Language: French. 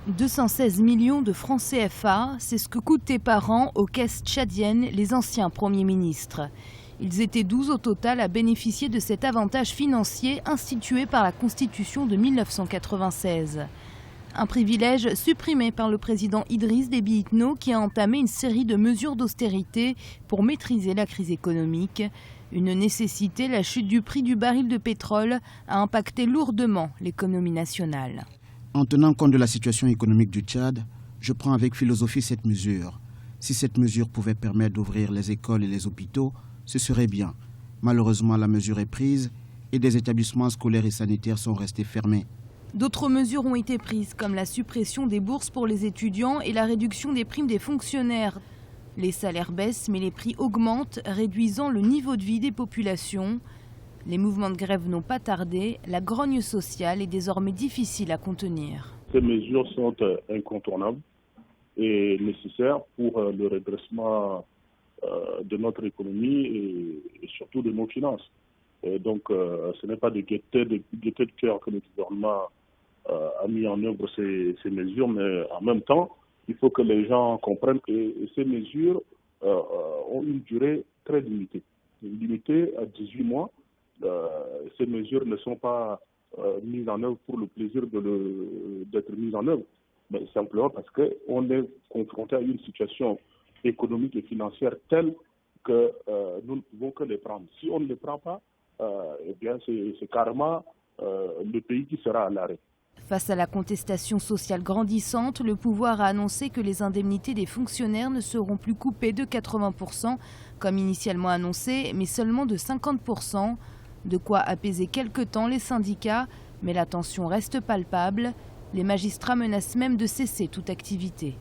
216 millions de francs CFA, c'est ce que coûtaient par an aux caisses tchadiennes les anciens premiers ministres. Ils étaient 12 au total à bénéficier de cet avantage financier institué par la Constitution de 1996. Un privilège supprimé par le président Idriss Déby Itno qui a entamé une série de mesures d'austérité pour maîtriser la crise économique. Une nécessité, la chute du prix du baril de pétrole a impacté lourdement l'économie nationale. En tenant compte de la situation économique du Tchad, je prends avec philosophie cette mesure. Si cette mesure pouvait permettre d'ouvrir les écoles et les hôpitaux, ce serait bien. Malheureusement, la mesure est prise et des établissements scolaires et sanitaires sont restés fermés. D'autres mesures ont été prises, comme la suppression des bourses pour les étudiants et la réduction des primes des fonctionnaires. Les salaires baissent, mais les prix augmentent, réduisant le niveau de vie des populations. Les mouvements de grève n'ont pas tardé. La grogne sociale est désormais difficile à contenir. Ces mesures sont incontournables et nécessaires pour le redressement de notre économie et surtout de nos finances. Et donc, ce n'est pas de gaieté de cœur que le gouvernement a mis en œuvre ces mesures, mais en même temps, il faut que les gens comprennent que ces mesures ont une durée très limitée. Limitée à 18 mois. Ces mesures ne sont pas mises en œuvre pour le plaisir d'être mises en œuvre, mais simplement parce qu'on est confronté à une situation économique et financière telle que nous ne pouvons que les prendre. Si on ne les prend pas, eh bien c'est carrément le pays qui sera à l'arrêt. Face à la contestation sociale grandissante, le pouvoir a annoncé que les indemnités des fonctionnaires ne seront plus coupées de 80%, comme initialement annoncé, mais seulement de 50%. De quoi apaiser quelque temps les syndicats, mais la tension reste palpable. Les magistrats menacent même de cesser toute activité.